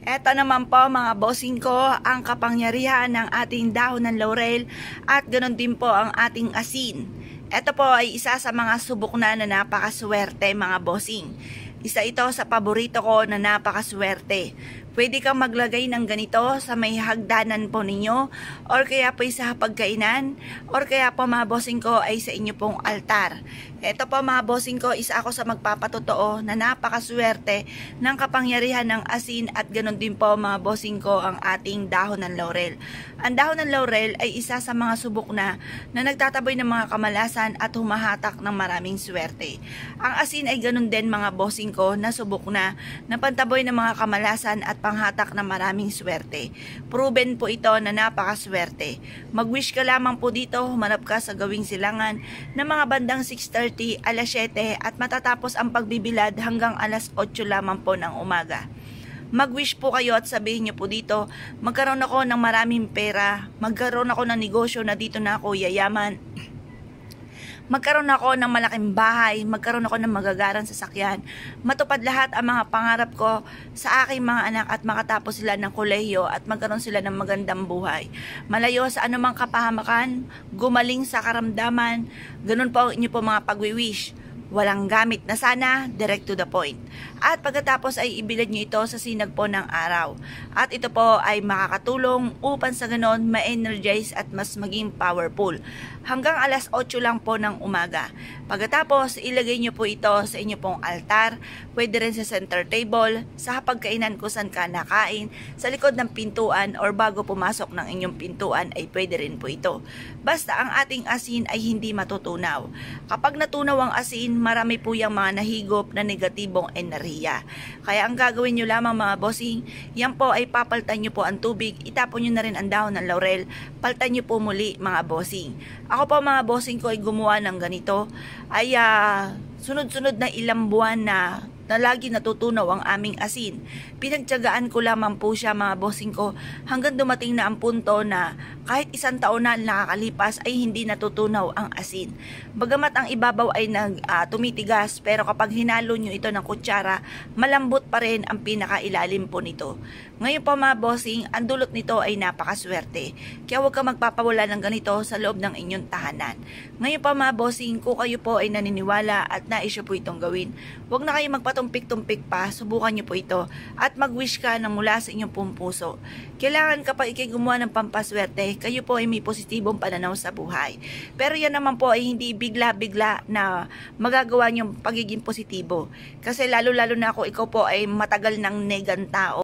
Eto naman po mga bossing ko, ang kapangyarihan ng ating dahon ng laurel at ganoon din po ang ating asin. Ito po ay isa sa mga subok na napakaswerte mga bossing. Isa ito sa paborito ko na napakaswerte. Pwede kang maglagay ng ganito sa may hagdanan po ninyo, or kaya po sa pagkainan, or kaya po mga bossing ko ay sa inyo pong altar. Ito po mga bossing ko, isa ako sa magpapatotoo na napakaswerte ng kapangyarihan ng asin at ganun din po mga bossing ko ang ating dahon ng laurel. Ang dahon ng laurel ay isa sa mga subok na nagtataboy ng mga kamalasan at humahatak ng maraming swerte. Ang asin ay ganun din mga bossing ko na subok na pantaboy ng mga kamalasan at panghatak ng maraming swerte. Proven po ito na napakaswerte. Mag-wish ka lamang po dito, humanap ka sa gawing silangan ng mga bandang 6:30, alas 7 at matatapos ang pagbibilad hanggang alas 8 lamang po ng umaga. Mag-wish po kayo at sabihin nyo po dito, magkaroon ako ng maraming pera, magkaroon ako ng negosyo na dito na ako yayaman, magkaroon ako ng malaking bahay, magkaroon ako ng magagarang sasakyan, matupad lahat ang mga pangarap ko sa aking mga anak at makatapos sila ng kolehiyo at magkaroon sila ng magandang buhay. Malayo sa anumang kapahamakan, gumaling sa karamdaman, ganun po inyo po mga pagwi-wish. Walang gamit na sana, direct to the point. At pagkatapos ay ibilad nyo ito sa sinag po ng araw. At ito po ay makakatulong upang sa ganon ma-energize at mas maging powerful. Hanggang alas 8 lang po ng umaga. Pagkatapos, ilagay nyo po ito sa inyo pong altar, pwede rin sa center table, sa hapagkainan kung saan ka nakain, sa likod ng pintuan or bago pumasok ng inyong pintuan ay pwede rin po ito. Basta ang ating asin ay hindi matutunaw. Kapag natunaw ang asin, marami po yung mga nahigop na negatibong enerhiya. Kaya ang gagawin nyo lamang mga bossing, yan po ay papaltan nyo po ang tubig, itapon nyo na rin ang dahon ng laurel, paltan nyo po muli mga bossing. Ako po mga bossing ko ay gumawa ng ganito, ay sunod-sunod na ilang buwan na lagi natutunaw ang aming asin. Pinagtiyagaan ko lamang po siya mga bossing ko hanggang dumating na ang punto na kahit isang taon na nakakalipas ay hindi natutunaw ang asin. Bagamat ang ibabaw ay tumitigas, pero kapag hinalo nyo ito ng kutsara, malambot pa rin ang pinakailalim po nito. Ngayon po mga bossing, ang dulot nito ay napakaswerte. Kaya huwag ka magpapawala ng ganito sa loob ng inyong tahanan. Ngayon po mga bossing, kung kayo po ay naniniwala at nais po itong gawin, huwag na kayo magpatumpik-tumpik pa, subukan nyo po ito at mag-wish ka ng mula sa inyong pong puso. Kailangan kapag ikay gumawa ng pampaswerte, kayo po ay may positibong pananaw sa buhay. Pero yan naman po ay hindi bigla-bigla na magagawa nyong pagiging positibo. Kasi lalo-lalo na ako, ikaw po ay matagal ng negang tao.